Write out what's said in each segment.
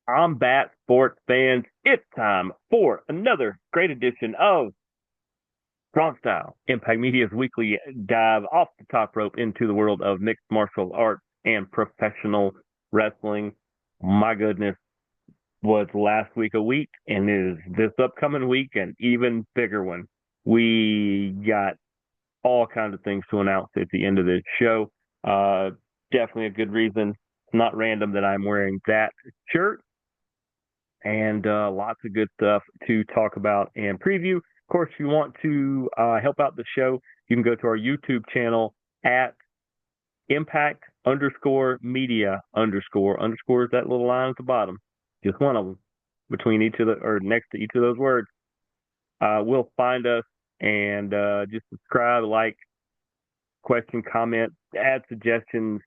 I'm back, sports fans. It's time for another great edition of Strong Style, Impact Media's weekly dive off the top rope into the world of mixed martial arts and professional wrestling. My goodness, was last week a week, and is this upcoming week an even bigger one. We got all kinds of things to announce at the end of this show. Uh, Definitely a good reason. It's not random that I'm wearing that shirt and lots of good stuff to talk about and preview. Of course, if you want to help out the show, you can go to our YouTube channel at impact underscore media underscore is that little line at the bottom, just one of them between each of the or next to each of those words. Will find us and just subscribe, like, question, comment, add suggestions,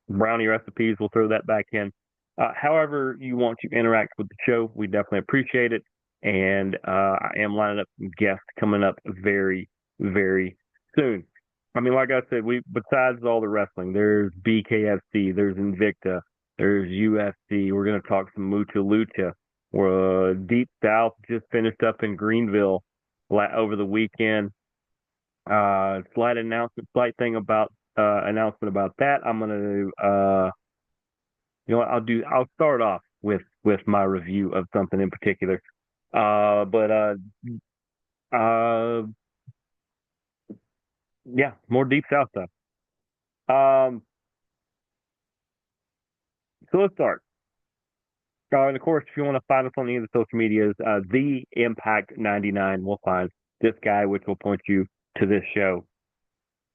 brownie recipes. We'll throw that back in. However you want to interact with the show, we definitely appreciate it. And I am lining up some guests coming up very, very soon. I mean, like I said, we besides all the wrestling, there's BKFC, there's Invicta, there's UFC. We're going to talk some Mucha Lucha. We're Deep South just finished up in Greenville over the weekend. Slight thing about announcement about that. I'm gonna I'll start off with my review of something in particular. But uh yeah, more Deep South stuff. Um, so let's start. And of course, if you want to find us on any of the social medias, the Impact 99 will find this guy, which will point you to this show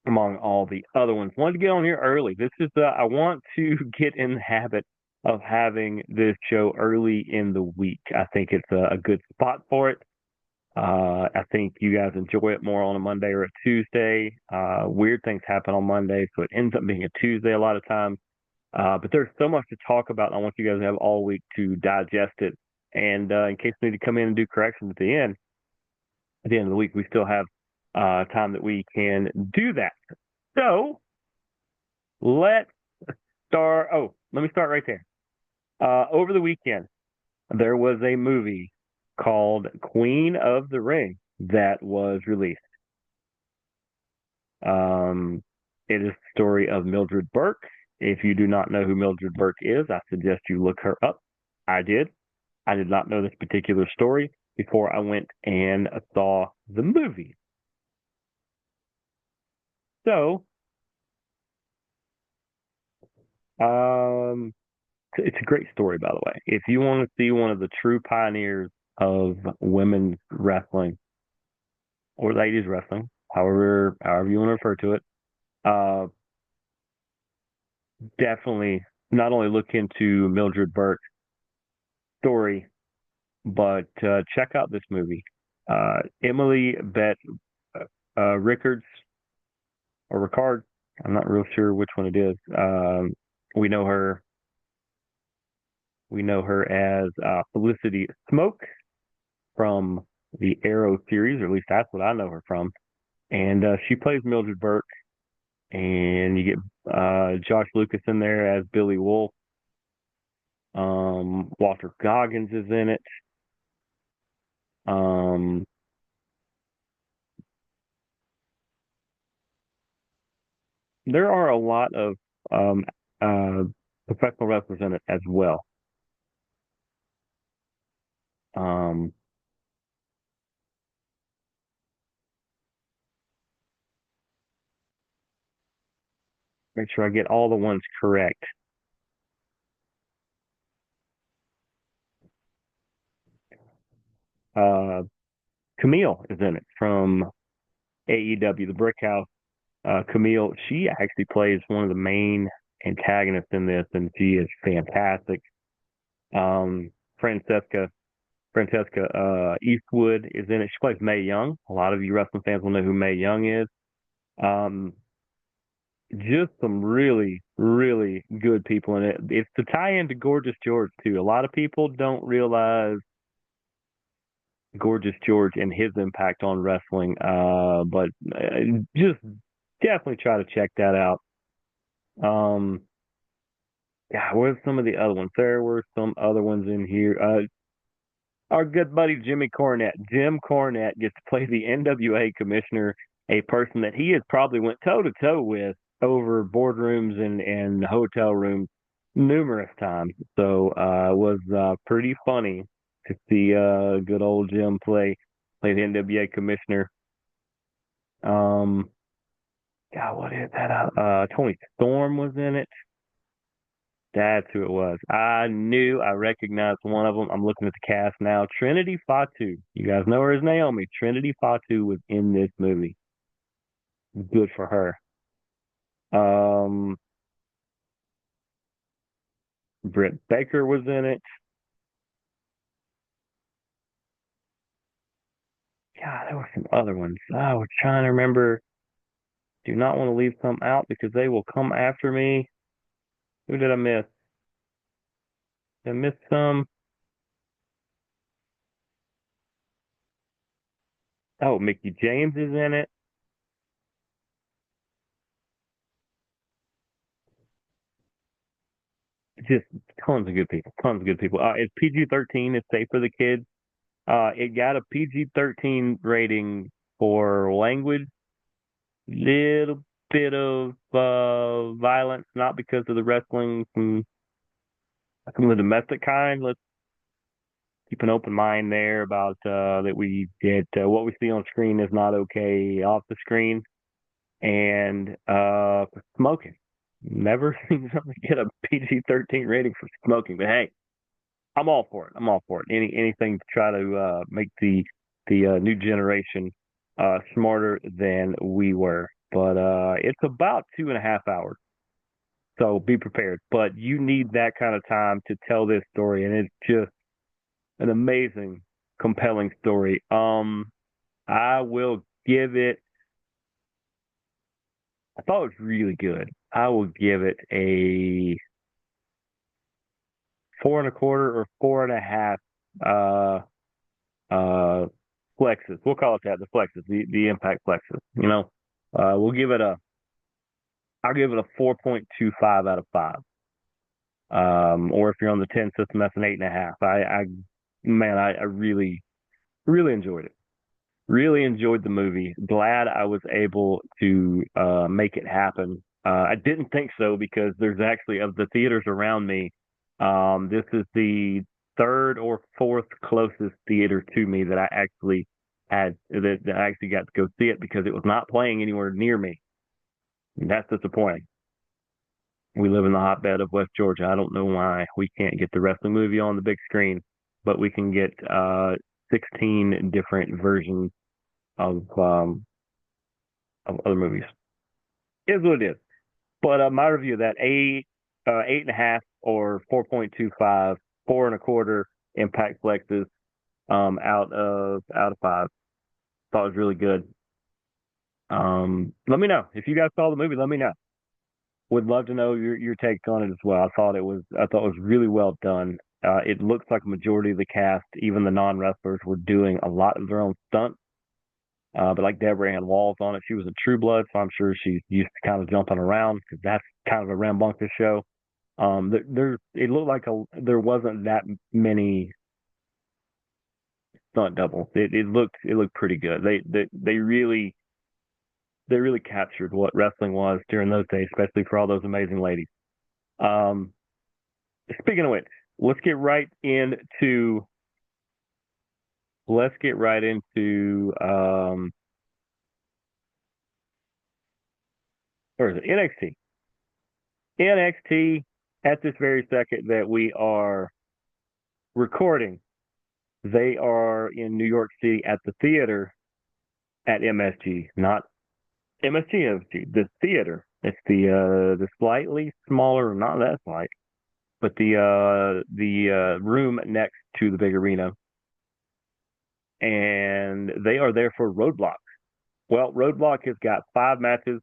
among all the other ones. Wanted to get on here early. This is I want to get in the habit of having this show early in the week. I think it's a good spot for it. I think you guys enjoy it more on a Monday or a Tuesday. Weird things happen on Monday, so it ends up being a Tuesday a lot of times. But there's so much to talk about. I want you guys to have all week to digest it. And in case we need to come in and do corrections at the end of the week, we still have time that we can do that. So let's start. Oh, let me start right there. Over the weekend, there was a movie called Queen of the Ring that was released. It is the story of Mildred Burke. If you do not know who Mildred Burke is, I suggest you look her up. I did. I did not know this particular story before I went and saw the movie. So, um, it's a great story, by the way. If you want to see one of the true pioneers of women's wrestling or ladies wrestling, however you want to refer to it, uh, definitely not only look into Mildred Burke's story, but check out this movie. Emily Beth Rickards or Ricard. I'm not real sure which one it is. We know her. We know her as Felicity Smoke from the Arrow series, or at least that's what I know her from. And she plays Mildred Burke, and you get Josh Lucas in there as Billy Wolf. Walter Goggins is in it. Um, there are a lot of um, uh, professional wrestlers in it as well. Um, Make sure I get all the ones correct. Uh, Camille is in it from AEW, the Brick House. Camille, she actually plays one of the main antagonists in this, and she is fantastic. Um, Francesca Eastwood is in it. She plays Mae Young. A lot of you wrestling fans will know who Mae Young is. Um, just some really, really good people in it. It's the tie-in to Gorgeous George too. A lot of people don't realize Gorgeous George and his impact on wrestling. But just definitely try to check that out. Um, Yeah, where's some of the other ones? There were some other ones in here. Our good buddy Jimmy Cornette. Jim Cornette gets to play the NWA commissioner, a person that he has probably went toe to toe with over boardrooms and hotel rooms numerous times. So it was pretty funny to see good old Jim play the NWA commissioner. Um, God, what is that? Tony Storm was in it. That's who it was. I recognized one of them. I'm looking at the cast now. Trinity Fatu. You guys know her as Naomi. Trinity Fatu was in this movie. Good for her. Um, Britt Baker was in it. God, there were some other ones. I was trying to remember. Do not want to leave some out because they will come after me. Who did I miss? Did I miss some? Oh, Mickey James is in it. Just tons of good people. Tons of good people. It's PG-13. It's safe for the kids. It got a PG-13 rating for language, little bit of violence, not because of the wrestling, some of the domestic kind. Let's keep an open mind there about that we get what we see on screen is not okay off the screen, and smoking. Never seen something get a PG-13 rating for smoking, but hey, I'm all for it. I'm all for it. Anything to try to make the new generation smarter than we were. But it's about 2.5 hours, so be prepared. But you need that kind of time to tell this story, and it's just an amazing, compelling story. I will give it. I thought it was really good. I will give it a 4.25 or 4.5 uh uh flexes. We'll call it that, the flexes, the impact flexes. We'll give it a I'll give it a 4.25 out of 5. Or if you're on the 10 system, that's an 8.5. I really, really enjoyed it. Really enjoyed the movie. Glad I was able to make it happen. I didn't think so because there's actually of the theaters around me. This is the third or fourth closest theater to me that I actually that I actually got to go see it because it was not playing anywhere near me. And that's disappointing. We live in the hotbed of West Georgia. I don't know why we can't get the wrestling movie on the big screen, but we can get 16 different versions of other movies. Is what it is. But my review of that 8.5 or 4.25, 4.25 impact flexes out of 5. Thought it was really good. Let me know if you guys saw the movie. Let me know. Would love to know your take on it as well. I thought it was really well done. It looks like a majority of the cast, even the non wrestlers, were doing a lot of their own stunts. But like Deborah Ann Walls on it, she was a True Blood, so I'm sure she's used to kind of jumping around because that's kind of a rambunctious show. It looked like there wasn't that many stunt doubles. It looked pretty good. They really captured what wrestling was during those days, especially for all those amazing ladies. Um, Speaking of which, let's get right into let's get right into where is it? NXT. NXT at this very second that we are recording, they are in New York City at the theater at MSG, not MSG, the theater. It's the slightly smaller, not that slight, but the room next to the big arena, and they are there for Roadblock. Well, Roadblock has got 5 matches.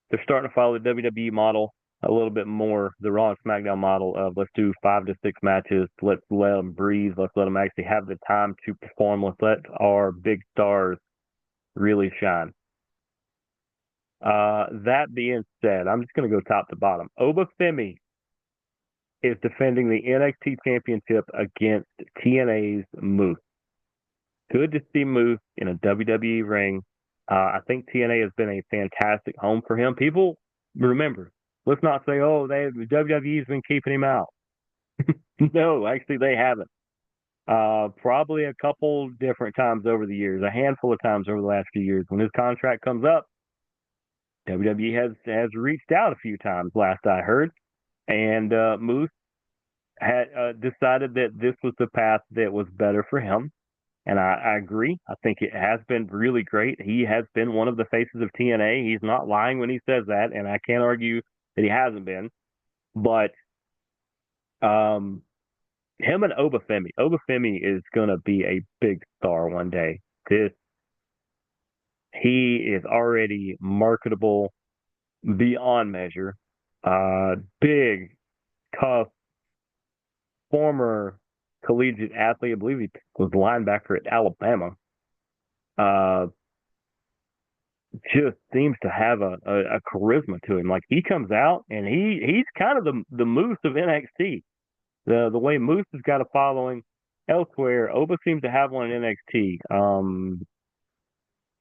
They're starting to follow the WWE model a little bit more, the Raw and SmackDown model of let's do 5 to 6 matches. Let's let them breathe. Let's let them actually have the time to perform. Let's let our big stars really shine. That being said, I'm just going to go top to bottom. Oba Femi is defending the NXT Championship against TNA's Moose. Good to see Moose in a WWE ring. I think TNA has been a fantastic home for him. People remember, let's not say, oh, WWE's been keeping him out. No, actually, they haven't. Probably a couple different times over the years, a handful of times over the last few years. When his contract comes up, WWE has reached out a few times, last I heard, and Moose had decided that this was the path that was better for him. And I agree. I think it has been really great. He has been one of the faces of TNA. He's not lying when he says that, and I can't argue that he hasn't been. But him and Obafemi is going to be a big star one day. He is already marketable beyond measure. Big, tough, former collegiate athlete. I believe he was linebacker at Alabama. Just seems to have a charisma to him. Like, he comes out and he's kind of the Moose of NXT. The way Moose has got a following elsewhere, Oba seems to have one in NXT.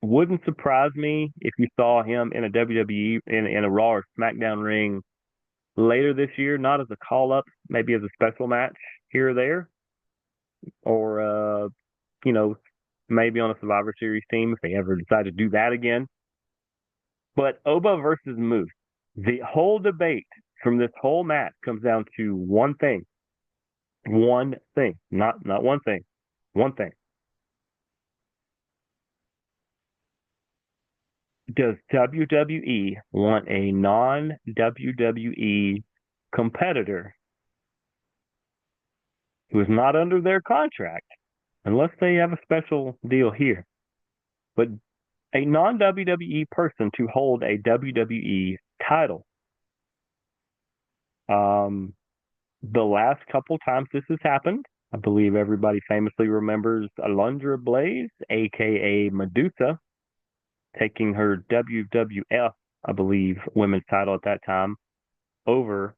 Wouldn't surprise me if you saw him in a WWE in a Raw or SmackDown ring later this year, not as a call up, maybe as a special match here or there, or maybe on a Survivor Series team if they ever decide to do that again. But Oba versus Moose, the whole debate from this whole match comes down to one thing. One thing, not one thing. One thing. Does WWE want a non-WWE competitor who is not under their contract, unless they have a special deal here, but a non-WWE person to hold a WWE title? The last couple times this has happened, I believe everybody famously remembers Alundra Blaze, aka Medusa, taking her WWF, I believe, women's title at that time over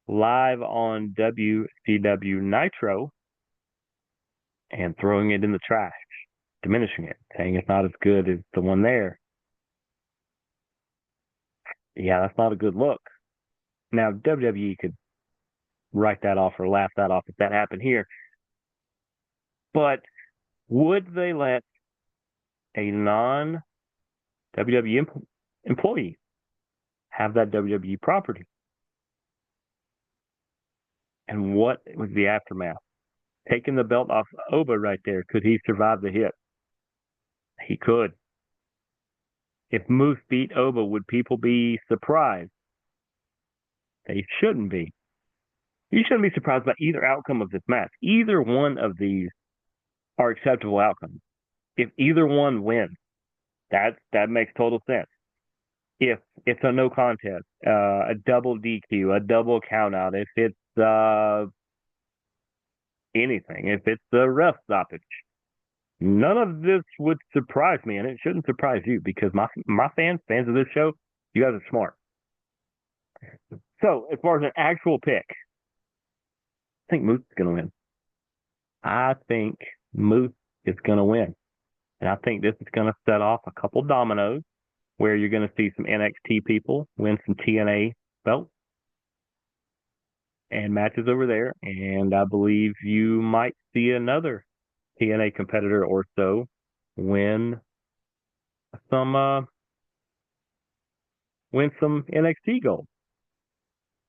live on WCW Nitro and throwing it in the trash, diminishing it, saying it's not as good as the one there. Yeah, that's not a good look. Now, WWE could write that off or laugh that off if that happened here. But would they let a non-WWE employee have that WWE property? And what was the aftermath? Taking the belt off Oba right there, could he survive the hit? He could. If Moose beat Oba, would people be surprised? They shouldn't be. You shouldn't be surprised by either outcome of this match. Either one of these are acceptable outcomes. If either one wins, that makes total sense. If it's a no contest, a double DQ, a double countout, if it's anything, if it's a ref stoppage, none of this would surprise me, and it shouldn't surprise you because my fans of this show, you guys are smart. So, as far as an actual pick, I think Moose is going to win. I think Moose is going to win. And I think this is going to set off a couple dominoes where you're going to see some NXT people win some TNA belts and matches over there. And I believe you might see another TNA competitor or so win some NXT gold.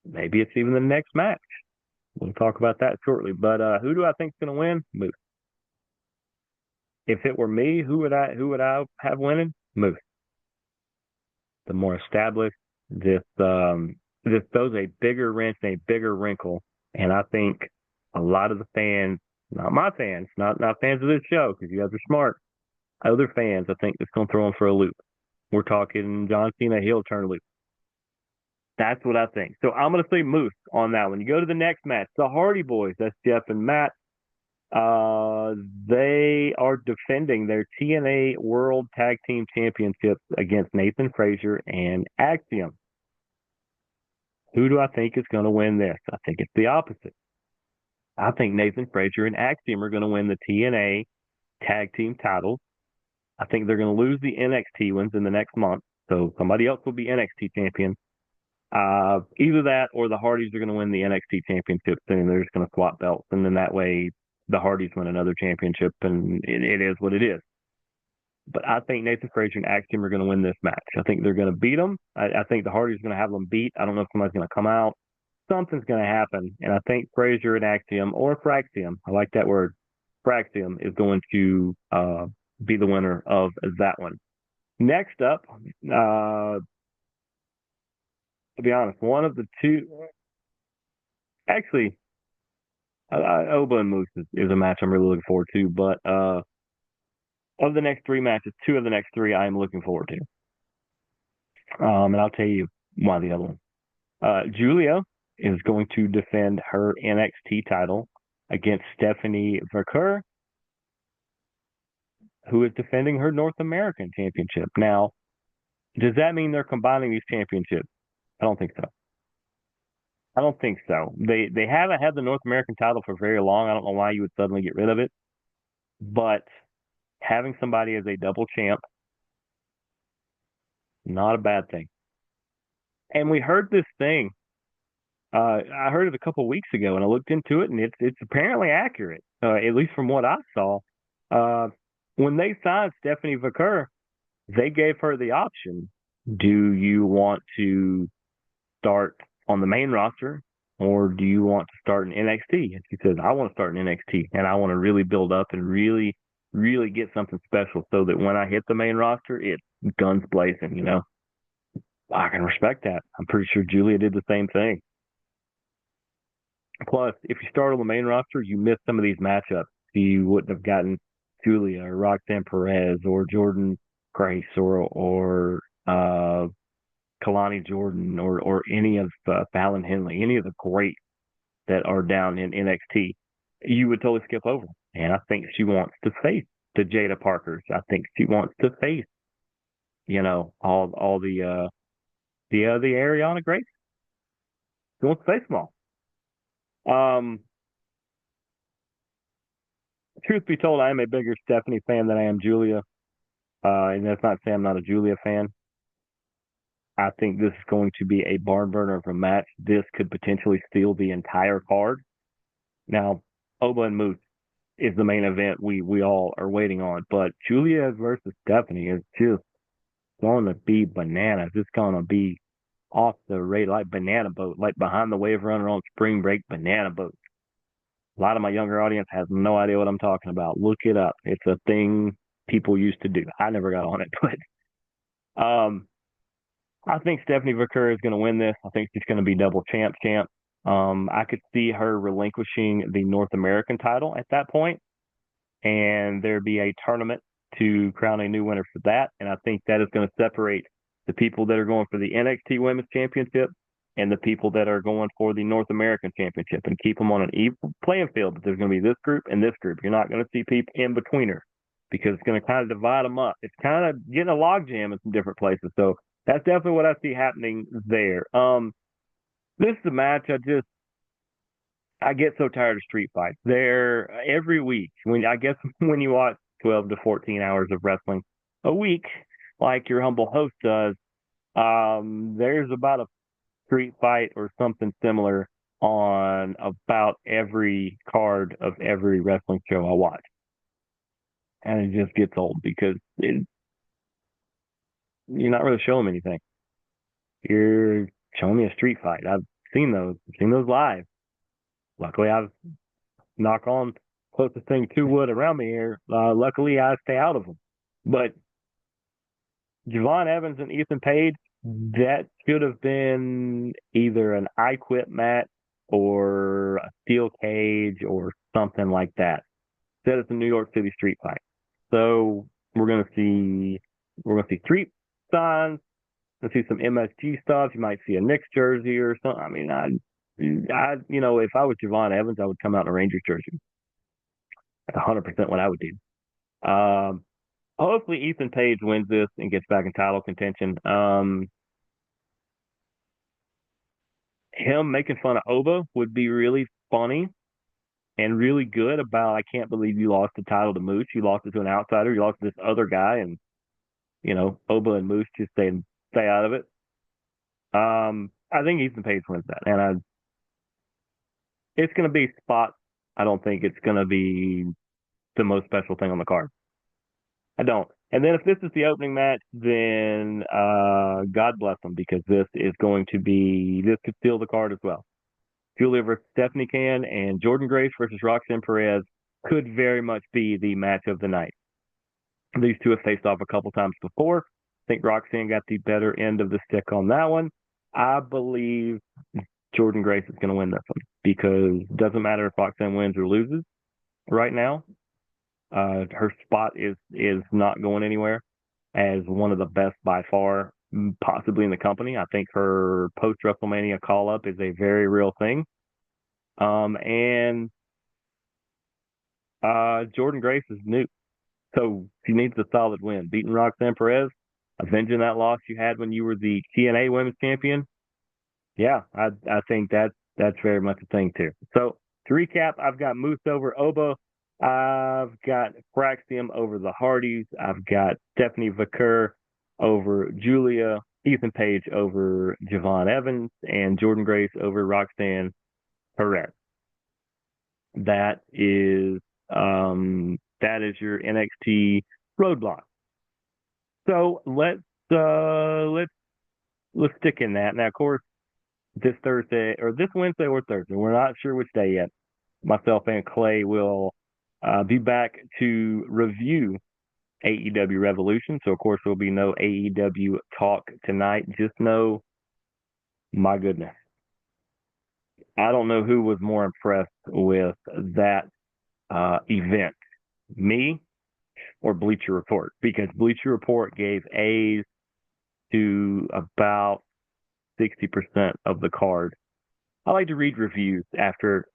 Maybe it's even the next match. We'll talk about that shortly. But who do I think is going to win? Moose. If it were me, who would I have winning? Moose. The more established, this throws a bigger wrench and a bigger wrinkle. And I think a lot of the fans, not my fans, not fans of this show, because you guys are smart, other fans, I think it's going to throw them for a loop. We're talking John Cena heel turn loop. That's what I think. So I'm going to say Moose on that one. You go to the next match, the Hardy Boys. That's Jeff and Matt. They are defending their TNA World Tag Team Championships against Nathan Frazier and Axiom. Who do I think is going to win this? I think it's the opposite. I think Nathan Frazier and Axiom are going to win the TNA tag team titles. I think they're going to lose the NXT ones in the next month. So somebody else will be NXT champion. Either that or the Hardys are going to win the NXT championship, and they're just going to swap belts. And then that way the Hardys win another championship, and it is what it is. But I think Nathan Frazier and Axiom are going to win this match. I think they're going to beat them. I think the Hardys are going to have them beat. I don't know if somebody's going to come out. Something's going to happen. And I think Frazier and Axiom, or Fraxium, I like that word, Fraxium is going to be the winner of that one. Next up, to be honest, one of the two, actually, Oba and Moose is a match I'm really looking forward to. But of the next three matches, two of the next three I am looking forward to. And I'll tell you why the other one. Julia is going to defend her NXT title against Stephanie Verker, who is defending her North American championship. Now, does that mean they're combining these championships? I don't think so. I don't think so. They haven't had the North American title for very long. I don't know why you would suddenly get rid of it. But having somebody as a double champ, not a bad thing. And we heard this thing. I heard it a couple of weeks ago, and I looked into it, and it's apparently accurate, at least from what I saw. When they signed Stephanie Verker, they gave her the option: do you want to start on the main roster, or do you want to start in NXT? And she says, I want to start in NXT, and I want to really build up and really, really get something special so that when I hit the main roster, it's guns blazing, you know? I can respect that. I'm pretty sure Julia did the same thing. Plus, if you start on the main roster, you miss some of these matchups. You wouldn't have gotten Julia or Roxanne Perez or Jordan Grace or Kalani Jordan or any of Fallon Henley, any of the greats that are down in NXT. You would totally skip over. And I think she wants to face the Jada Parkers. I think she wants to face, you know, all the Ariana Grace. She wants to face them all. Truth be told, I am a bigger Stephanie fan than I am Julia. And that's not to say I'm not a Julia fan. I think this is going to be a barn burner of a match. This could potentially steal the entire card. Now, Oba and Moose is the main event we all are waiting on. But Julia versus Stephanie is just going to be bananas. It's going to be off the rate, like banana boat, like behind the wave runner on spring break banana boat. A lot of my younger audience has no idea what I'm talking about. Look it up. It's a thing people used to do. I never got on it, but I think Stephanie Verker is going to win this. I think she's going to be double champ. I could see her relinquishing the North American title at that point, and there'd be a tournament to crown a new winner for that. And I think that is going to separate the people that are going for the NXT Women's Championship and the people that are going for the North American Championship, and keep them on an even playing field. But there's going to be this group and this group. You're not going to see people in between her because it's going to kind of divide them up. It's kind of getting a logjam in some different places. So that's definitely what I see happening there. This is a match I get so tired of street fights. They're every week. When you watch 12 to 14 hours of wrestling a week, like your humble host does, there's about a street fight or something similar on about every card of every wrestling show I watch. And it just gets old because you're not really showing me anything. You're showing me a street fight. I've seen those live. Luckily, I've knock on closest thing to wood around me here. Luckily, I stay out of them. But Javon Evans and Ethan Page, that should have been either an I Quit match or a steel cage or something like that. Instead, it's a New York City street fight. So we're gonna see street signs. Let's see some MSG stuff. You might see a Knicks jersey or something. I mean, I if I was Javon Evans, I would come out in a Rangers jersey. That's 100% what I would do. Hopefully Ethan Page wins this and gets back in title contention. him making fun of Oba would be really funny and really good about, I can't believe you lost the title to Moose. You lost it to an outsider. You lost to this other guy. And, Oba and Moose just stay out of it. I think Ethan Page wins that. And it's going to be spots. I don't think it's going to be the most special thing on the card. I don't. And then if this is the opening match, then God bless them, because this could steal the card as well. Julia versus Stephanie Can and Jordan Grace versus Roxanne Perez could very much be the match of the night. These two have faced off a couple times before. I think Roxanne got the better end of the stick on that one. I believe Jordan Grace is going to win this one, because it doesn't matter if Roxanne wins or loses right now. Her spot is not going anywhere as one of the best by far, possibly in the company. I think her post WrestleMania call up is a very real thing. And Jordan Grace is new, so she needs a solid win. Beating Roxanne Perez, avenging that loss you had when you were the TNA Women's Champion. Yeah, I think that's very much a thing too. So to recap, I've got Moose over Oba. I've got Fraxium over the Hardys. I've got Stephanie Vaquer over Julia, Ethan Page over Javon Evans, and Jordan Grace over Roxanne Perez. That is your NXT Roadblock. So let's stick in that. Now, of course, this Thursday or this Wednesday or Thursday, we're not sure which day yet. Myself and Clay will be back to review AEW Revolution. So, of course, there'll be no AEW talk tonight. Just know, my goodness, I don't know who was more impressed with that event, me or Bleacher Report, because Bleacher Report gave A's to about 60% of the card. I like to read reviews after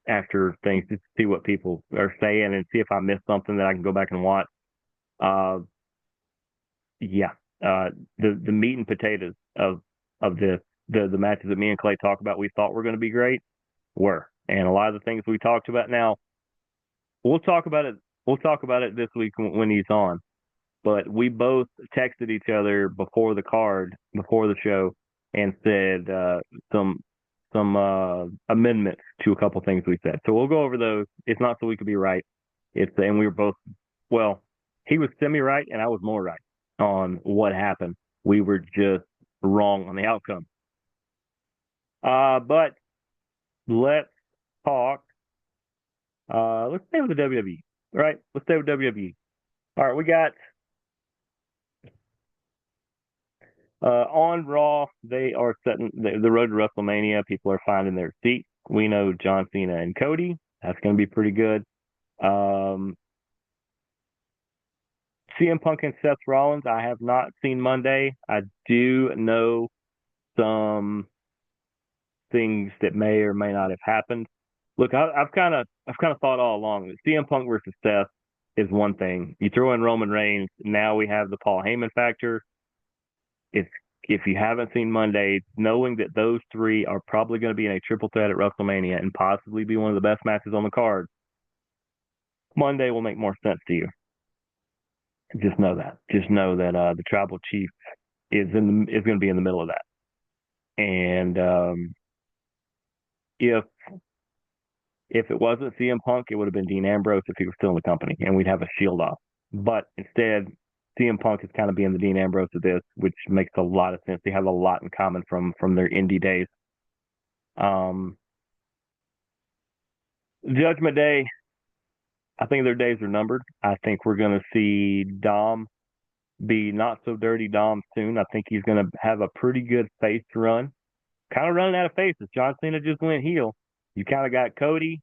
things to see what people are saying and see if I missed something that I can go back and watch. The meat and potatoes of this, the matches that me and Clay talk about, we thought were going to be great, were. And a lot of the things we talked about now, we'll talk about it this week when he's on. But we both texted each other before the show, and said some amendments to a couple things we said. So we'll go over those. It's not so we could be right. And we were both, well, he was semi-right and I was more right on what happened. We were just wrong on the outcome. But let's talk. Let's stay with the WWE, right? Let's stay with WWE. All right, we got on Raw. They are setting the road to WrestleMania. People are finding their seats. We know John Cena and Cody. That's going to be pretty good. CM Punk and Seth Rollins. I have not seen Monday. I do know some things that may or may not have happened. Look, I've kind of thought all along that CM Punk versus Seth is one thing. You throw in Roman Reigns, now we have the Paul Heyman factor. If you haven't seen Monday, knowing that those three are probably going to be in a triple threat at WrestleMania and possibly be one of the best matches on the card, Monday will make more sense to you. Just know that. Just know that the Tribal Chief is going to be in the middle of that. And if it wasn't CM Punk, it would have been Dean Ambrose if he was still in the company, and we'd have a shield off. But instead, CM Punk is kind of being the Dean Ambrose of this, which makes a lot of sense. They have a lot in common from their indie days. Judgment Day, I think their days are numbered. I think we're going to see Dom be not so dirty Dom soon. I think he's going to have a pretty good face run. Kind of running out of faces. John Cena just went heel. You kind of got Cody.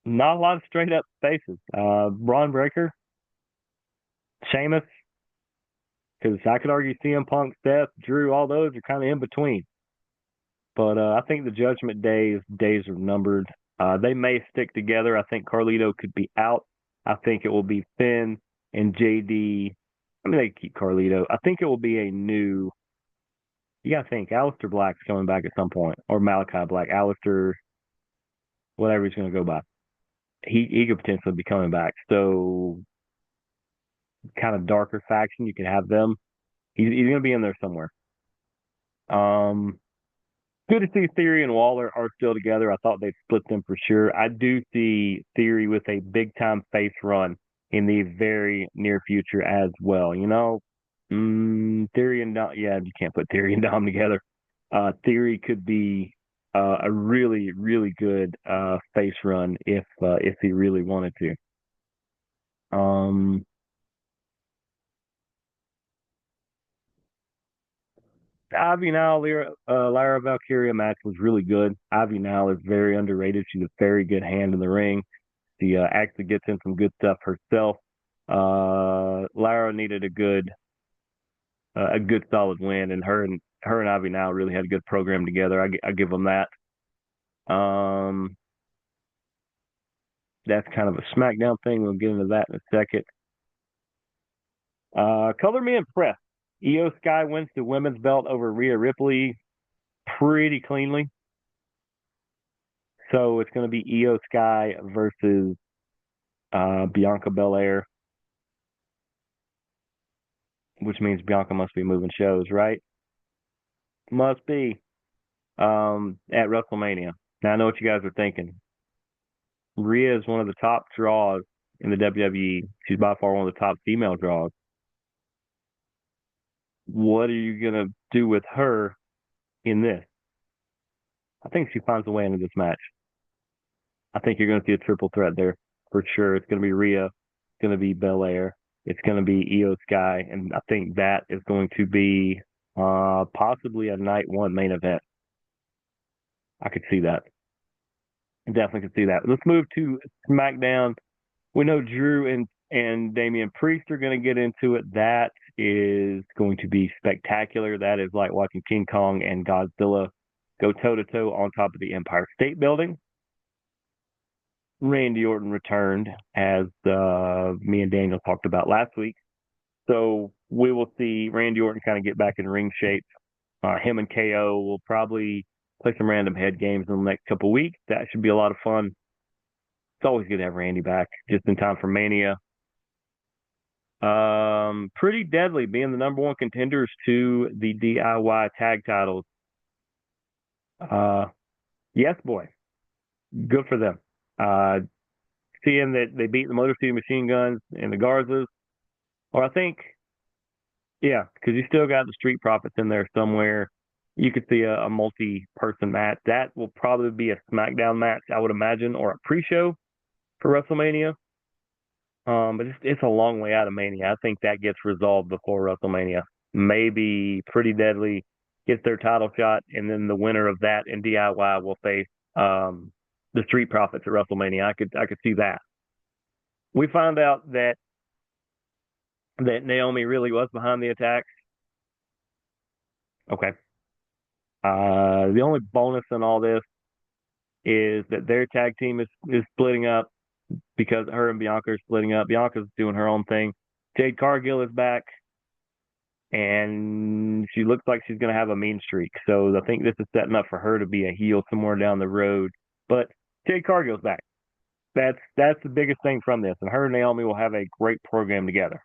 Not a lot of straight up faces. Braun Breaker, Sheamus, because I could argue CM Punk, Seth, Drew, all those are kind of in between. But I think the Judgment days are numbered. They may stick together. I think Carlito could be out. I think it will be Finn and JD. I mean, they keep Carlito. I think it will be a new You gotta think Aleister Black's coming back at some point, or Malachi Black, Aleister, whatever he's gonna go by. He could potentially be coming back. So kind of darker faction, you can have them. He's gonna be in there somewhere. Um, Good to see Theory and Waller are still together. I thought they'd split them for sure. I do see Theory with a big time face run in the very near future as well. Theory and Dom, yeah, you can't put Theory and Dom together. Theory could be a really, really good face run if he really wanted to. Um, Ivy now, Lyra Valkyria match was really good. Ivy now is very underrated. She's a very good hand in the ring. She actually gets in some good stuff herself. Lyra needed a good solid win, and her and Ivy now really had a good program together. I give them that. Um, that's kind of a SmackDown thing. We'll get into that in a second. Color me impressed. Io Sky wins the women's belt over Rhea Ripley pretty cleanly. So it's going to be Io Sky versus Bianca Belair, which means Bianca must be moving shows, right? Must be at WrestleMania. Now I know what you guys are thinking. Rhea is one of the top draws in the WWE. She's by far one of the top female draws. What are you gonna do with her in this? I think she finds a way into this match. I think you're gonna see a triple threat there for sure. It's gonna be Rhea, it's gonna be Belair, it's gonna be Io Sky, and I think that is going to be possibly a night one main event. I could see that. Definitely could see that. Let's move to SmackDown. We know Drew and Damian Priest are going to get into it. That is going to be spectacular. That is like watching King Kong and Godzilla go toe to toe on top of the Empire State Building. Randy Orton returned, as me and Daniel talked about last week. So we will see Randy Orton kind of get back in ring shape. Him and KO will probably play some random head games in the next couple of weeks. That should be a lot of fun. It's always good to have Randy back just in time for Mania. Pretty Deadly being the number one contenders to the DIY tag titles. Yes, boy, good for them. Seeing that they beat the Motor City Machine Guns and the Garzas, or I think, yeah, because you still got the Street Profits in there somewhere. You could see a multi-person match. That will probably be a SmackDown match, I would imagine, or a pre-show for WrestleMania. But it's a long way out of Mania. I think that gets resolved before WrestleMania. Maybe Pretty Deadly gets their title shot, and then the winner of that in DIY will face the Street Profits at WrestleMania. I could see that. We found out that Naomi really was behind the attack. Okay. The only bonus in all this is that their tag team is splitting up because her and Bianca are splitting up. Bianca's doing her own thing. Jade Cargill is back, and she looks like she's going to have a mean streak. So I think this is setting up for her to be a heel somewhere down the road. But Jade Cargill's back. That's the biggest thing from this, and her and Naomi will have a great program together.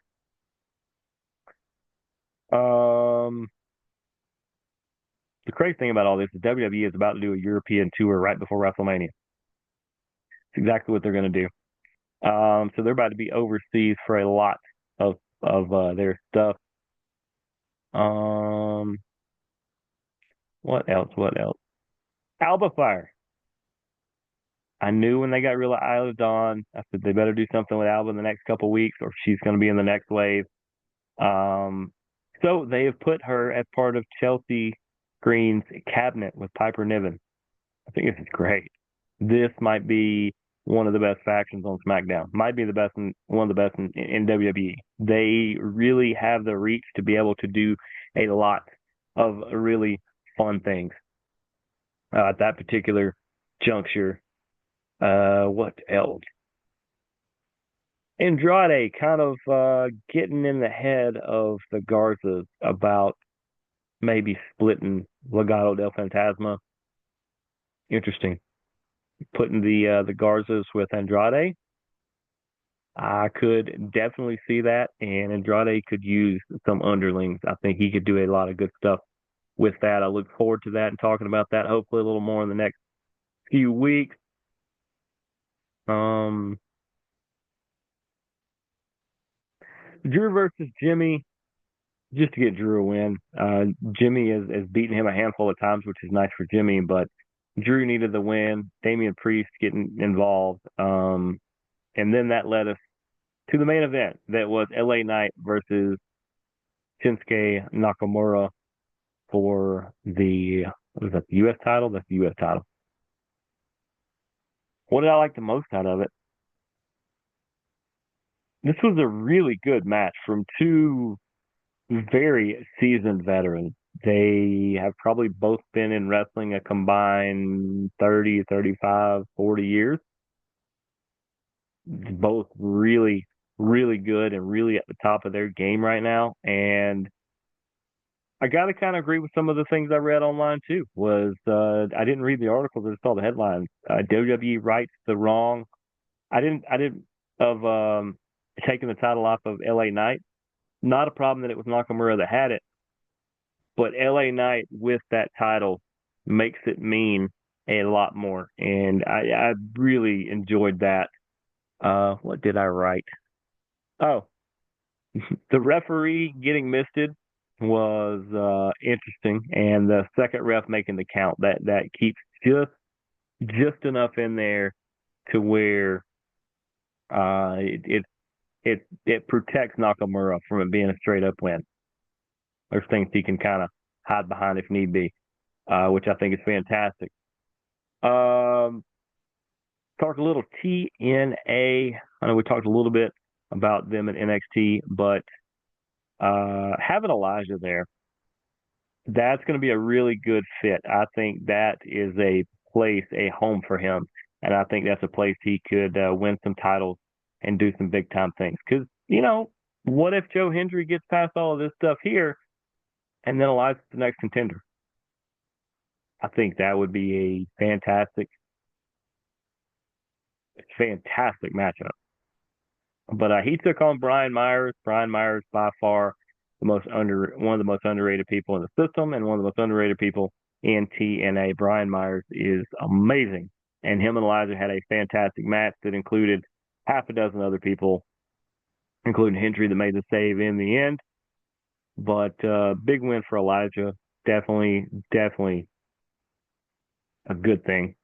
The crazy thing about all this is WWE is about to do a European tour right before WrestleMania. It's exactly what they're going to do. So they're about to be overseas for a lot of their stuff. What else? What else? Alba Fire. I knew when they got rid of Isla Dawn, I said they better do something with Alba in the next couple weeks, or she's going to be in the next wave. So they have put her as part of Chelsea Green's cabinet with Piper Niven. I think this is great. This might be one of the best factions on SmackDown. Might be the best, one of the best in WWE. They really have the reach to be able to do a lot of really fun things at that particular juncture. What else? Andrade kind of getting in the head of the Garzas about maybe splitting Legado del Fantasma. Interesting. Putting the Garzas with Andrade. I could definitely see that, and Andrade could use some underlings. I think he could do a lot of good stuff with that. I look forward to that and talking about that hopefully a little more in the next few weeks. Um, Drew versus Jimmy, just to get Drew a win. Jimmy has beaten him a handful of times, which is nice for Jimmy, but Drew needed the win. Damian Priest getting involved. And then that led us to the main event that was LA Knight versus Shinsuke Nakamura for the, what is that, the U.S. title? That's the U.S. title. What did I like the most out of it? This was a really good match from two very seasoned veterans. They have probably both been in wrestling a combined 30, 35, 40 years. Both really, really good and really at the top of their game right now. And I got to kind of agree with some of the things I read online too. I didn't read the articles, I just saw the headlines. WWE rights the wrong. I didn't of taking the title off of LA Knight. Not a problem that it was Nakamura that had it, but LA Knight with that title makes it mean a lot more. And I really enjoyed that. What did I write? Oh, the referee getting misted was interesting, and the second ref making the count that keeps just enough in there to where it protects Nakamura from it being a straight up win. There's things he can kind of hide behind if need be, which I think is fantastic. Um, Talked a little TNA. I know we talked a little bit about them at NXT, but having Elijah there, that's going to be a really good fit. I think that is a place, a home for him. And I think that's a place he could win some titles and do some big time things. Because, what if Joe Hendry gets past all of this stuff here and then Elijah's the next contender? I think that would be a fantastic matchup. But he took on Brian Myers. Brian Myers, by far, one of the most underrated people in the system, and one of the most underrated people in TNA. Brian Myers is amazing, and him and Elijah had a fantastic match that included half a dozen other people, including Hendry, that made the save in the end. But big win for Elijah. Definitely a good thing.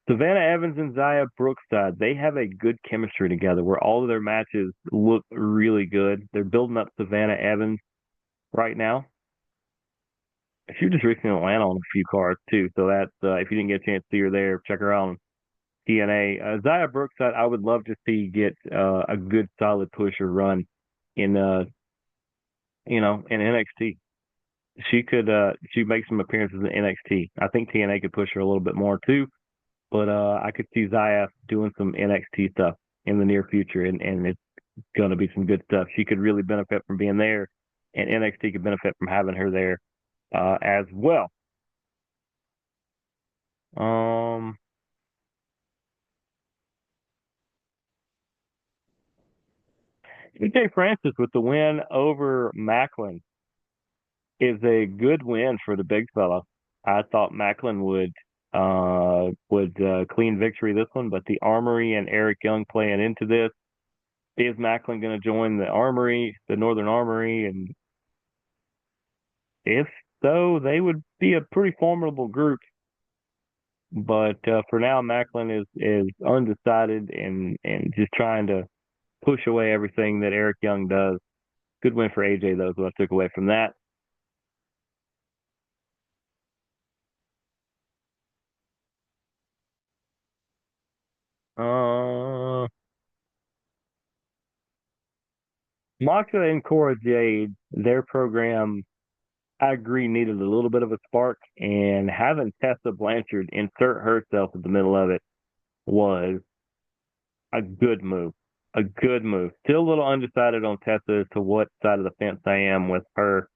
Savannah Evans and Zaya Brookside, they have a good chemistry together where all of their matches look really good. They're building up Savannah Evans right now. She was just recently in Atlanta on a few cards too. So that's if you didn't get a chance to see her there, check her out on TNA. Zaya Brookside, I would love to see get a good solid push or run in in NXT. She make some appearances in NXT. I think TNA could push her a little bit more too. But I could see Zaya doing some NXT stuff in the near future, and it's going to be some good stuff. She could really benefit from being there, and NXT could benefit from having her there as well. TJ Francis with the win over Macklin is a good win for the big fella. I thought Macklin would clean victory this one, but the Armory and Eric Young playing into this. Is Macklin going to join the Armory, the Northern Armory? And if so, they would be a pretty formidable group. But for now, Macklin is undecided and just trying to push away everything that Eric Young does. Good win for AJ, though, is what I took away from that. Uh, Maka and Cora Jade, their program, I agree, needed a little bit of a spark, and having Tessa Blanchard insert herself in the middle of it was a good move. A good move. Still a little undecided on Tessa as to what side of the fence I am with her.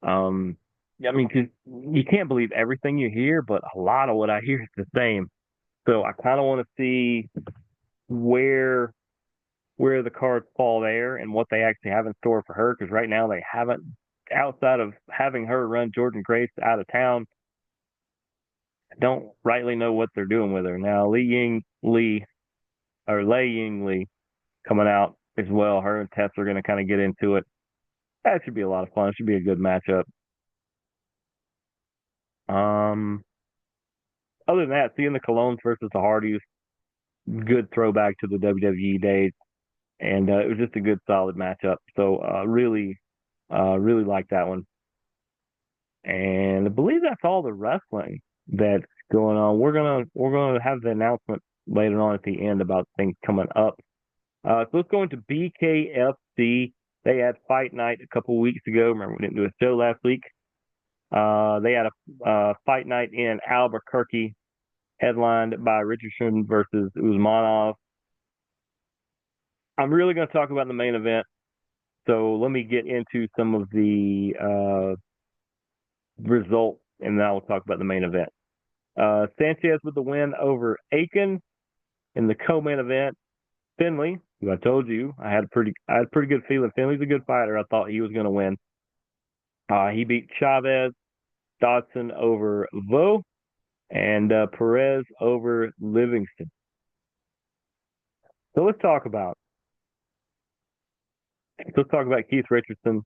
Um, I mean, 'cause you can't believe everything you hear, but a lot of what I hear is the same. So I kind of want to see where where the cards fall there and what they actually have in store for her. Because right now they haven't, outside of having her run Jordan Grace out of town, I don't rightly know what they're doing with her now. Lei Ying Lee coming out as well. Her and Tess are going to kind of get into it. That should be a lot of fun. It should be a good matchup. Um, Other than that, seeing the Colognes versus the Hardys, good throwback to the WWE days, and it was just a good, solid matchup. So really like that one. And I believe that's all the wrestling that's going on. We're gonna have the announcement later on at the end about things coming up. So let's go into BKFC. They had Fight Night a couple weeks ago. Remember, we didn't do a show last week. They had a Fight Night in Albuquerque, headlined by Richardson versus Usmanov. I'm really going to talk about the main event. So let me get into some of the results, and then I will talk about the main event. Sanchez with the win over Aiken in the co-main event. Finley, who I told you I had a pretty good feeling. Finley's a good fighter. I thought he was going to win. He beat Chavez, Dodson over Vo, and Perez over Livingston. So let's talk about Keith Richardson.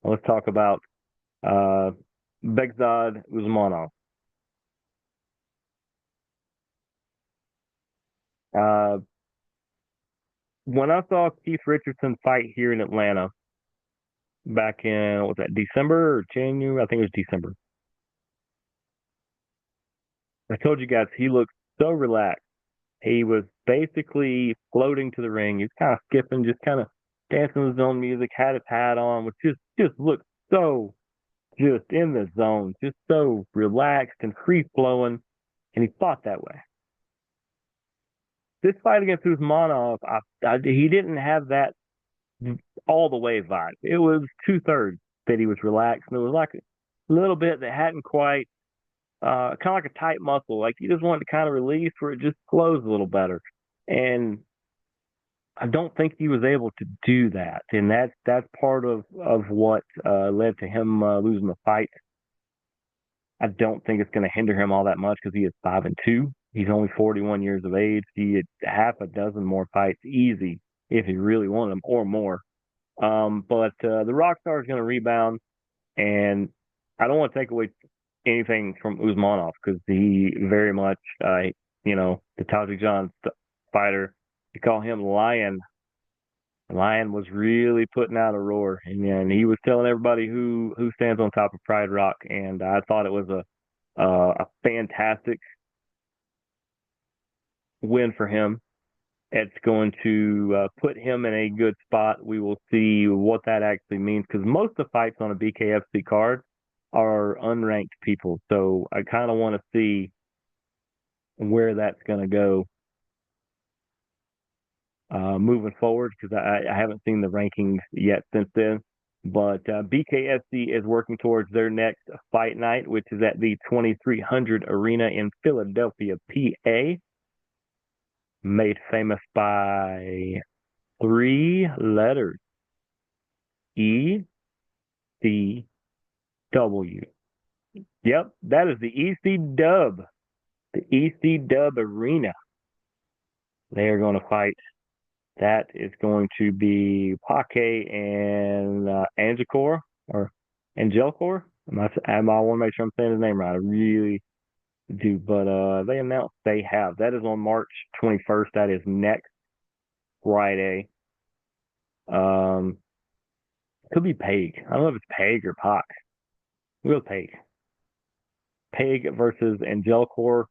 Let's talk about uh, Begzad Usmanov. Uh, when I saw Keith Richardson fight here in Atlanta back in, what was that, December or January? I think it was December. I told you guys he looked so relaxed. He was basically floating to the ring. He was kind of skipping, just kind of dancing his own music, had his hat on, which just looked so just in the zone, just so relaxed and free flowing, and he fought that way. This fight against Usmanov, he didn't have that all the way vibe. It was 2/3 that he was relaxed, and it was like a little bit that hadn't quite, kind of like a tight muscle. Like you just wanted to kind of release where it just flows a little better. And I don't think he was able to do that, and that's part of what led to him losing the fight. I don't think it's going to hinder him all that much because he is 5-2. He's only 41 years of age. He had half a dozen more fights easy if he really wanted them or more. But the Rockstar is going to rebound, and I don't want to take away anything from Usmanov because he very much, the Tajik John fighter, you call him Lion. Lion was really putting out a roar, and he was telling everybody who stands on top of Pride Rock, and I thought it was a fantastic win for him. It's going to put him in a good spot. We will see what that actually means because most of the fights on a BKFC card are unranked people. So I kind of want to see where that's going to go moving forward because I haven't seen the rankings yet since then. But BKFC is working towards their next fight night, which is at the 2300 Arena in Philadelphia, PA. Made famous by 3 letters: ECW. Yep, that is the EC Dub, the EC Dub Arena. They are going to fight. That is going to be Paque and Angicor or Angelcor. I want to make sure I'm saying his name right. I really do. But they announced they have. That is on March 21st. That is next Friday. Could be Peg. I don't know if it's Peg or Pac. We'll Peg. Peg versus Angelcor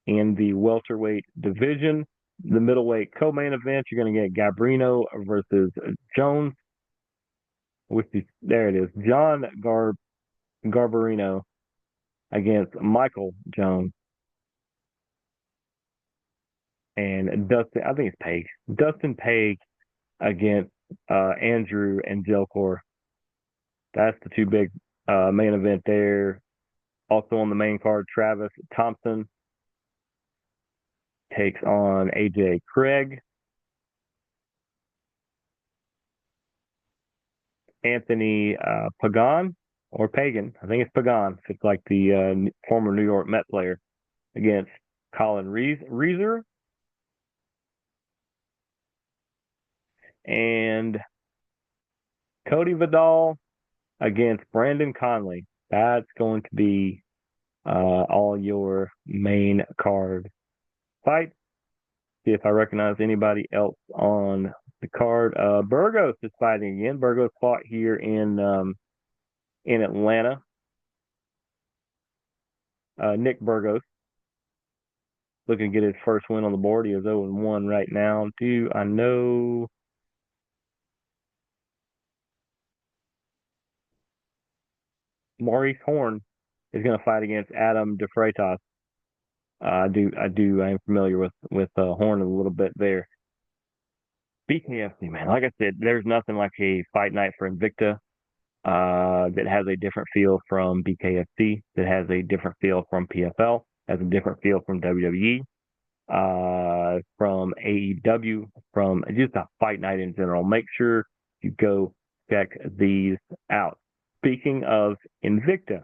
in the welterweight division. The middleweight co-main event, you're going to get Gabrino versus Jones. There it is. John Garbarino against Michael Jones. And Dustin, I think it's Peg. Dustin Peg against Andrew Angelcor. That's the two big main event there. Also on the main card, Travis Thompson takes on AJ Craig. Anthony Pagan or Pagan. I think it's Pagan. It's like the former New York Met player against Colin Reeser. And Cody Vidal against Brandon Conley. That's going to be all your main card fight. See if I recognize anybody else on the card. Burgos is fighting again. Burgos fought here in Atlanta. Nick Burgos looking to get his first win on the board. He is 0-1 right now. Do I know? Maurice Horn is going to fight against Adam DeFreitas. I am familiar with Horn a little bit there. BKFC, man, like I said, there's nothing like a fight night for Invicta that has a different feel from BKFC, that has a different feel from PFL, has a different feel from WWE, from AEW, from just a fight night in general. Make sure you go check these out. Speaking of Invicta,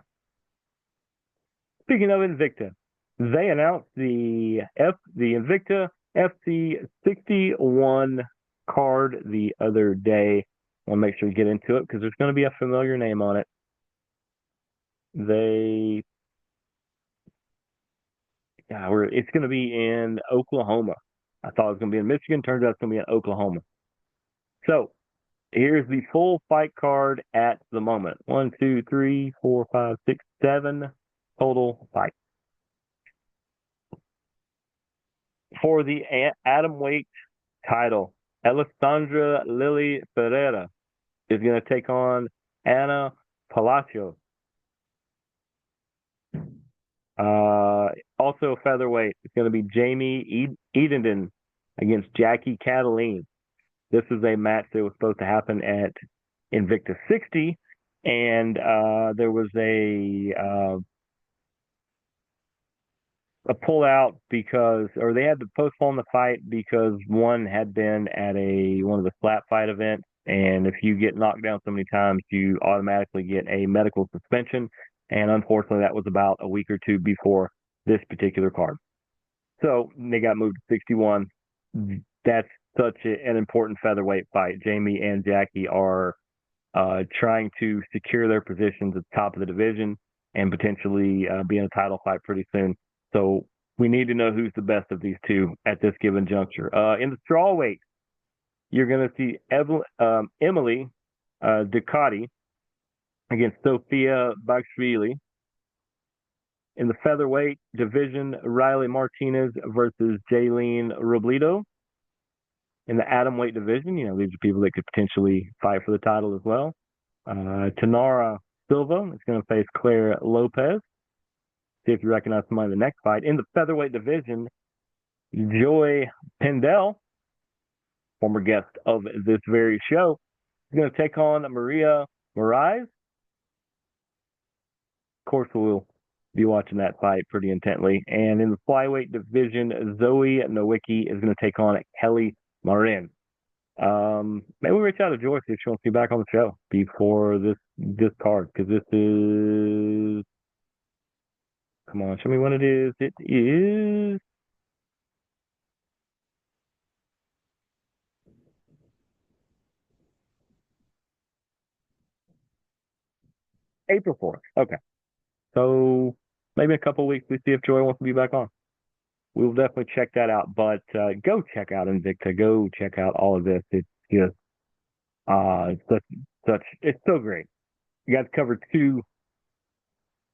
they announced the Invicta FC 61 card the other day. I want to make sure we get into it because there's going to be a familiar name on it. It's going to be in Oklahoma. I thought it was going to be in Michigan. Turns out it's going to be in Oklahoma. So here's the full fight card at the moment. 1, 2, 3, 4, 5, 6, 7 total fights. For the atomweight title, Alessandra Lily Ferreira is going to take on Anna Palacios. Also featherweight, it's going to be Jamie Edenden against Jackie Cataline. This is a match that was supposed to happen at Invicta 60, and there was a pullout or they had to postpone the fight because one had been at one of the slap fight events, and if you get knocked down so many times, you automatically get a medical suspension, and unfortunately, that was about a week or two before this particular card. So they got moved to 61. That's such an important featherweight fight. Jamie and Jackie are trying to secure their positions at the top of the division and potentially be in a title fight pretty soon. So we need to know who's the best of these two at this given juncture. In the strawweight, you're going to see Emily Ducati against Sophia Bakshvili. In the featherweight division, Riley Martinez versus Jaylene Robledo. In the atomweight division, these are people that could potentially fight for the title as well. Tanara Silva is going to face Claire Lopez. See if you recognize somebody in the next fight. In the featherweight division, Joy Pendel, former guest of this very show, is going to take on Maria Moraes. Of course, we'll be watching that fight pretty intently. And in the flyweight division, Zoe Nowicki is going to take on Kelly Marin. Maybe we'll reach out to Joy if she wants to be back on the show before this card, because this is... Come on, show me when it is. It is April 4th. Okay. So maybe a couple weeks we see if Joy wants to be back on. We'll definitely check that out. But go check out Invicta. Go check out all of this. It's just it's so great. You got to cover 2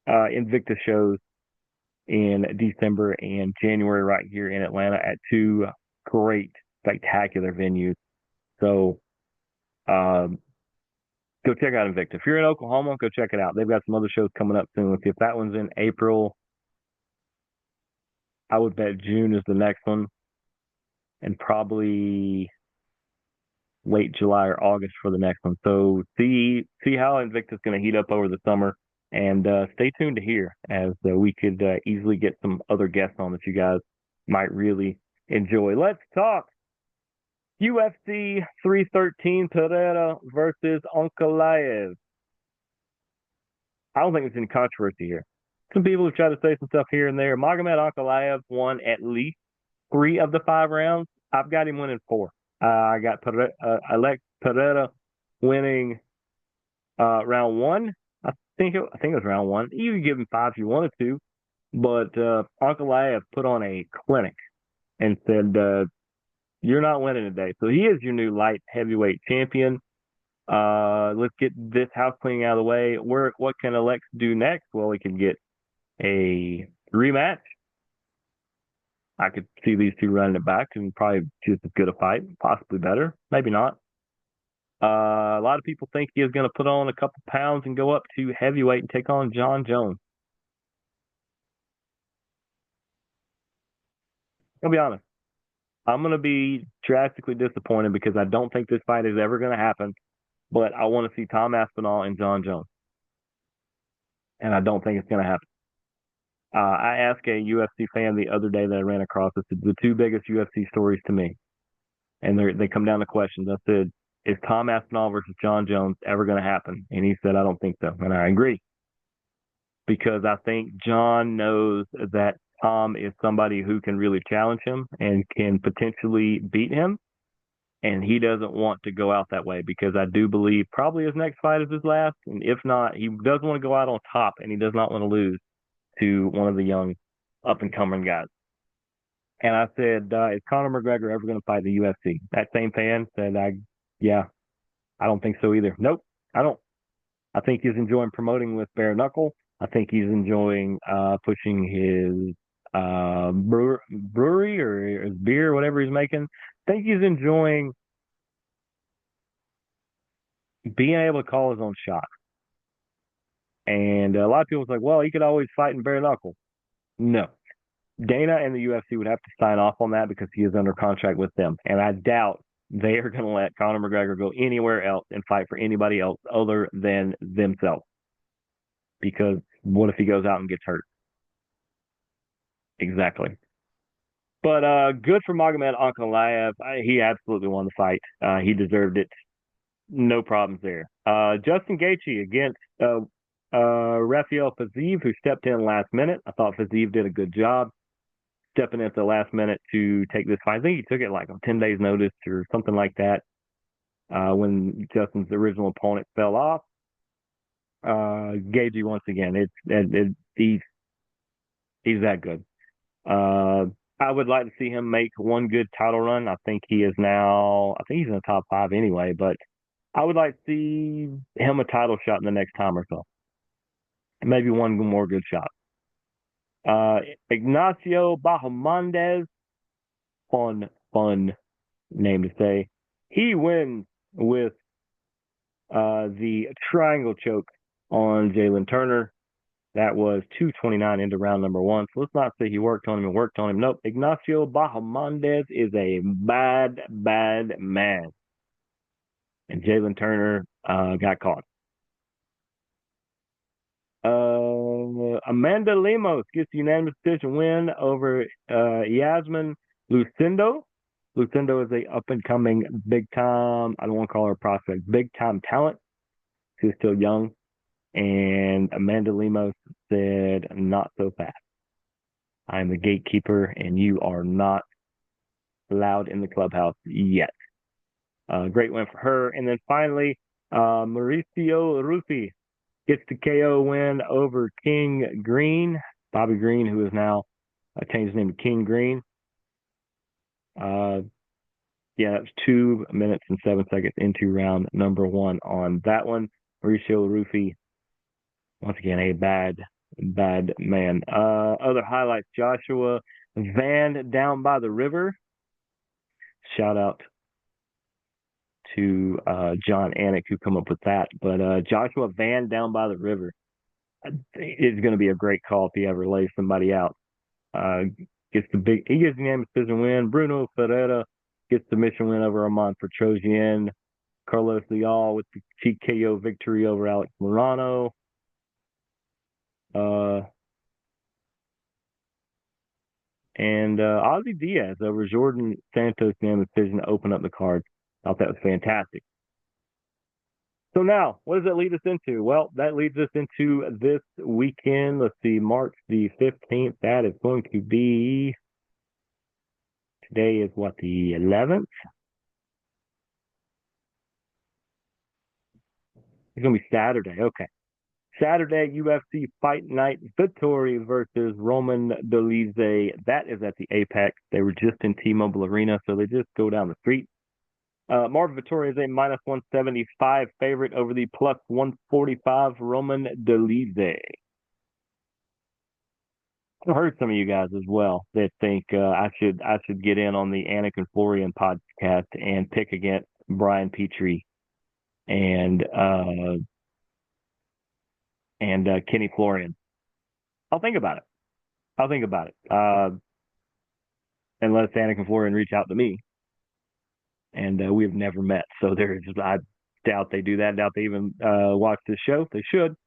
Invicta shows in December and January right here in Atlanta at 2 great, spectacular venues. So go check out Invicta. If you're in Oklahoma, go check it out. They've got some other shows coming up soon. If that one's in April, I would bet June is the next one. And probably late July or August for the next one. So see how Invicta's going to heat up over the summer, and stay tuned to hear as we could easily get some other guests on that you guys might really enjoy. Let's talk UFC 313 Pereira versus Ankalaev. I don't think there's any controversy here. Some people have tried to say some stuff here and there. Magomed Ankalaev won at least 3 of the 5 rounds. I've got him winning 4. I got Alex Pereira winning round 1. I think it was round 1. You could give him 5 if you wanted to, but Ankalaev put on a clinic and said, "You're not winning today." So he is your new light heavyweight champion. Let's get this house cleaning out of the way. What can Alex do next? Well, he can get a rematch. I could see these two running it back and probably just as good a fight, possibly better, maybe not. A lot of people think he is going to put on a couple pounds and go up to heavyweight and take on John Jones. I'll be honest. I'm going to be drastically disappointed because I don't think this fight is ever going to happen, but I want to see Tom Aspinall and John Jones. And I don't think it's going to happen. I asked a UFC fan the other day that I ran across. I said, the 2 biggest UFC stories to me. And they come down to questions. I said, is Tom Aspinall versus John Jones ever going to happen? And he said, I don't think so. And I agree. Because I think John knows that Tom is somebody who can really challenge him and can potentially beat him. And he doesn't want to go out that way because I do believe probably his next fight is his last. And if not, he doesn't want to go out on top and he does not want to lose to one of the young up-and-coming guys. And I said, is Conor McGregor ever going to fight the UFC? That same fan said, I don't think so either. Nope, I don't. I think he's enjoying promoting with bare knuckle. I think he's enjoying pushing his brewery or his beer, whatever he's making. I think he's enjoying being able to call his own shots. And a lot of people are like, well, he could always fight in bare knuckle. No. Dana and the UFC would have to sign off on that because he is under contract with them. And I doubt they are going to let Conor McGregor go anywhere else and fight for anybody else other than themselves. Because what if he goes out and gets hurt? Exactly. But good for Magomed Ankalaev. He absolutely won the fight. He deserved it. No problems there. Justin Gaethje against Rafael Fiziev, who stepped in last minute. I thought Fiziev did a good job stepping in at the last minute to take this fight. I think he took it like on 10 days notice or something like that when Justin's original opponent fell off. Gaethje, once again, he's that good. I would like to see him make one good title run. I think he's in the top 5 anyway, but I would like to see him a title shot in the next time or so. Maybe one more good shot. Ignacio Bahamondes, fun name to say. He wins with the triangle choke on Jalen Turner. That was 2:29 into round number 1. So let's not say he worked on him. Nope. Ignacio Bahamondes is a bad man. And Jalen Turner got caught. Amanda Lemos gets the unanimous decision win over Yasmin Lucindo. Lucindo is a up-and-coming big-time, I don't want to call her a prospect, big-time talent. She's still young. And Amanda Lemos said, not so fast. I'm the gatekeeper, and you are not allowed in the clubhouse yet. Great win for her. And then finally, Mauricio Rufy gets the KO win over King Green. Bobby Green, who is now changed his name to King Green. That's 2 minutes and 7 seconds into round number 1 on that one. Mauricio Rufy, once again, a bad man. Other highlights, Joshua Van down by the river. Shout out to John Anik who come up with that. But Joshua Van down by the river is going to be a great call if he ever lays somebody out. He gets the unanimous decision win. Bruno Ferreira gets the submission win over Armand Petrosian. Carlos Leal with the TKO victory over Alex Morano. And Ozzy Diaz over Jordan Santos in decision to open up the card. Thought that was fantastic. So now, what does that lead us into? Well, that leads us into this weekend. Let's see, March the 15th. That is going to be, today is what, the 11th? It's going to be Saturday. Okay. Saturday, UFC Fight Night, Vettori versus Roman Dolidze. That is at the Apex. They were just in T-Mobile Arena, so they just go down the street. Marvin Vettori is a minus 175 favorite over the plus 145 Roman Dolidze. I've heard some of you guys as well that think I should get in on the Anakin Florian podcast and pick against Brian Petrie and Kenny Florian. I'll think about it. Unless Anakin Florian reach out to me. And we have never met. So I doubt they do that. I doubt they even watch this show. They should.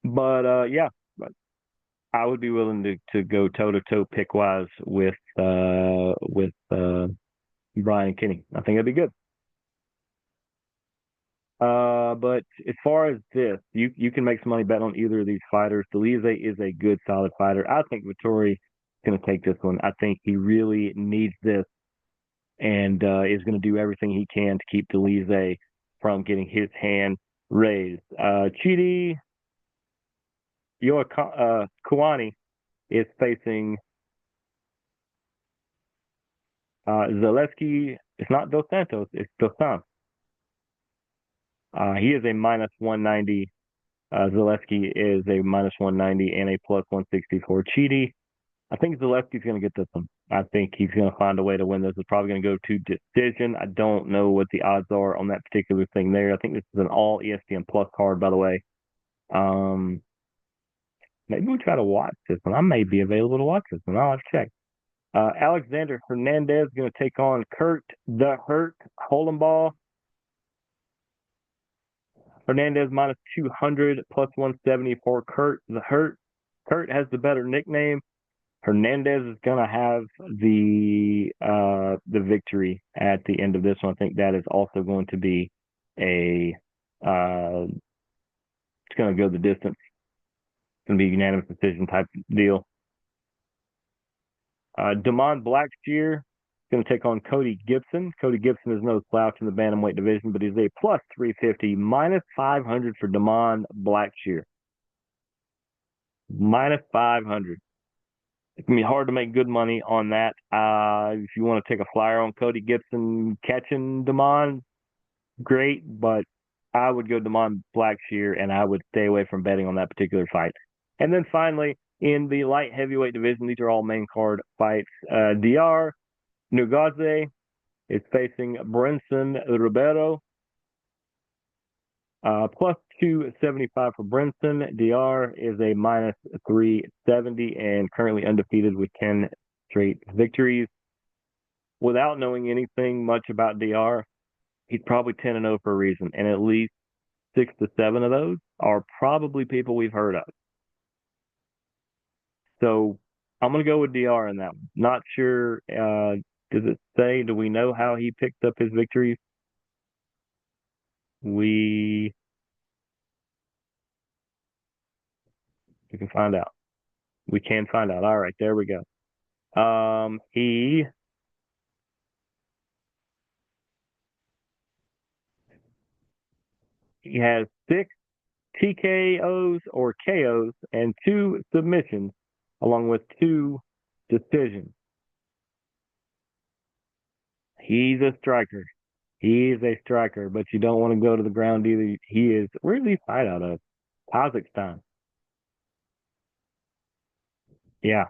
But yeah, I would be willing to go toe to toe pick wise with Brian and Kenny. I think that'd be good. But as far as this, you can make some money betting on either of these fighters. Dolidze is a good, solid fighter. I think Vettori is going to take this one. I think he really needs this and is going to do everything he can to keep Dolidze from getting his hand raised. Chidi Kawani is facing Zaleski. It's not Dos Santos, it's Dos Santos. He is a minus 190. Zaleski is a minus 190 and a plus 160 for Chidi. I think Zaleski's going to get this one. I think he's going to find a way to win this. It's probably going to go to decision. I don't know what the odds are on that particular thing there. I think this is an all ESPN Plus card, by the way. Maybe we'll try to watch this one. I may be available to watch this one. I'll have to check. Alexander Hernandez is going to take on Kurt the Hurt Holenbaugh. Hernandez minus 200, plus 170 for Kurt the Hurt. Kurt has the better nickname. Hernandez is going to have the victory at the end of this one. I think that is also going to be it's going to go the distance. It's going to be a unanimous decision type deal. Damon Blackshear is going to take on Cody Gibson. Cody Gibson is no slouch in the bantamweight division, but he's a plus 350, minus 500 for Damon Blackshear. Minus 500. It's going to be hard to make good money on that. If you want to take a flyer on Cody Gibson catching Damon, great, but I would go Damon Blackshear, and I would stay away from betting on that particular fight. And then finally, in the light heavyweight division, these are all main card fights. DR Nugaze is facing Brenson Ribeiro. Plus 275 for Brenson. DR is a minus 370 and currently undefeated with 10 straight victories. Without knowing anything much about DR, he's probably 10-0 for a reason, and at least 6 to 7 of those are probably people we've heard of. So I'm going to go with DR in that one. Not sure. Does it say, do we know how he picked up his victories? We can find out. We can find out. All right, there we go. He has 6 TKOs or KOs and 2 submissions, along with 2 decisions. He's a striker. He is a striker, but you don't want to go to the ground either. He is, where does he fight out of? Kazakhstan. Yeah.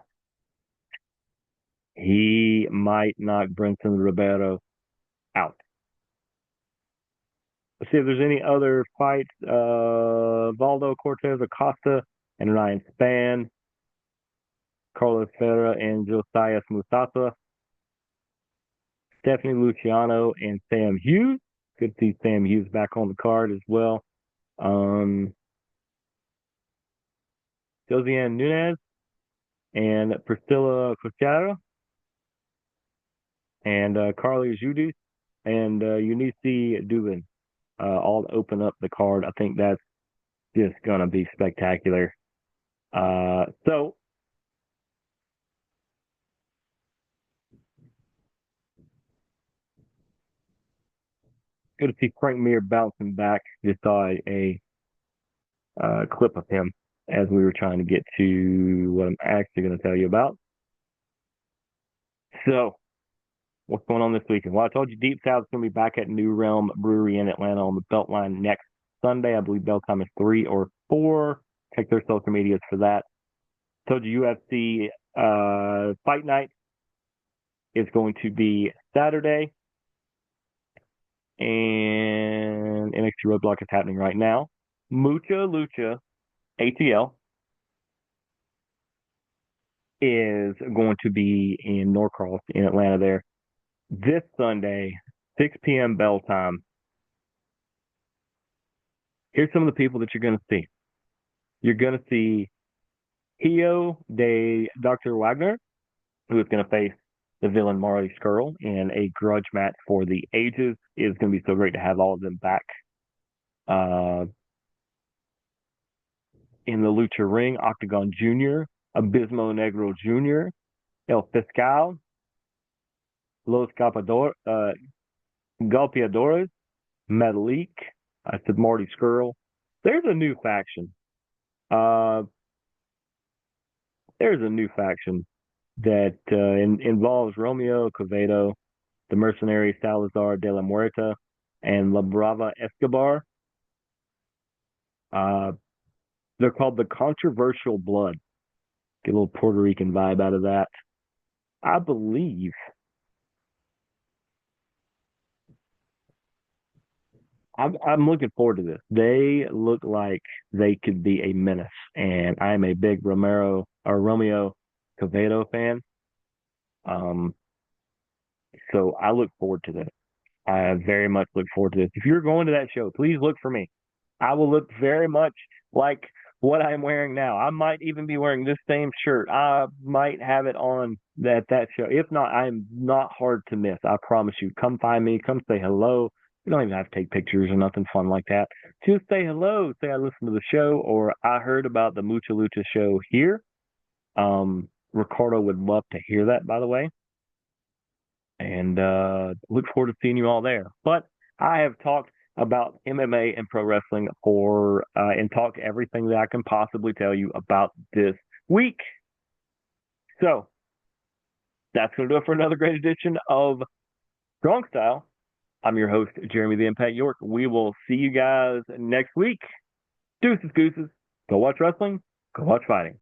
He might knock Brenson Ribeiro out. Let's see if there's any other fights. Valdo Cortez Acosta and Ryan Spann. Carlos Ferreira and Josias Mustafa. Stephanie Luciano and Sam Hughes. Good to see Sam Hughes back on the card as well. Josiane Nunez and Priscilla Cochera and Carly Judis and Eunice Dubin all open up the card. I think that's just going to be spectacular. So good to see Frank Mir bouncing back. Just saw a clip of him as we were trying to get to what I'm actually going to tell you about. So, what's going on this weekend? Well, I told you Deep South's going to be back at New Realm Brewery in Atlanta on the Beltline next Sunday. I believe bell time is 3 or 4. Check their social medias for that. Told you UFC Fight Night is going to be Saturday. And NXT Roadblock is happening right now. Mucha Lucha ATL is going to be in Norcross in Atlanta there this Sunday, 6 p.m. bell time. Here's some of the people that you're going to see. You're going to see Hio de Dr. Wagner, who is going to face the villain Marley Skrull in a grudge match for the ages. It's going to be so great to have all of them back in the Lucha Ring. Octagon Jr., Abismo Negro Jr., El Fiscal, Los Golpeadores, Metalik. I said Marty Skrull. There's a new faction. There's a new faction that involves Romeo Quevedo, the mercenary Salazar de la Muerta, and La Brava Escobar. They're called the Controversial Blood. Get a little Puerto Rican vibe out of that. I believe I'm looking forward to this. They look like they could be a menace, and I'm a big Romeo Quevedo fan. Um, so I look forward to this. I very much look forward to this. If you're going to that show, please look for me. I will look very much like what I'm wearing now. I might even be wearing this same shirt. I might have it on that show. If not, I'm not hard to miss. I promise you. Come find me. Come say hello. You don't even have to take pictures or nothing fun like that. Just say hello. Say I listened to the show or I heard about the Mucha Lucha show here. Ricardo would love to hear that, by the way. And look forward to seeing you all there. But I have talked about MMA and pro wrestling for and talked everything that I can possibly tell you about this week. So that's going to do it for another great edition of Strong Style. I'm your host, Jeremy the Impact York. We will see you guys next week. Deuces, gooses. Go watch wrestling. Go watch fighting.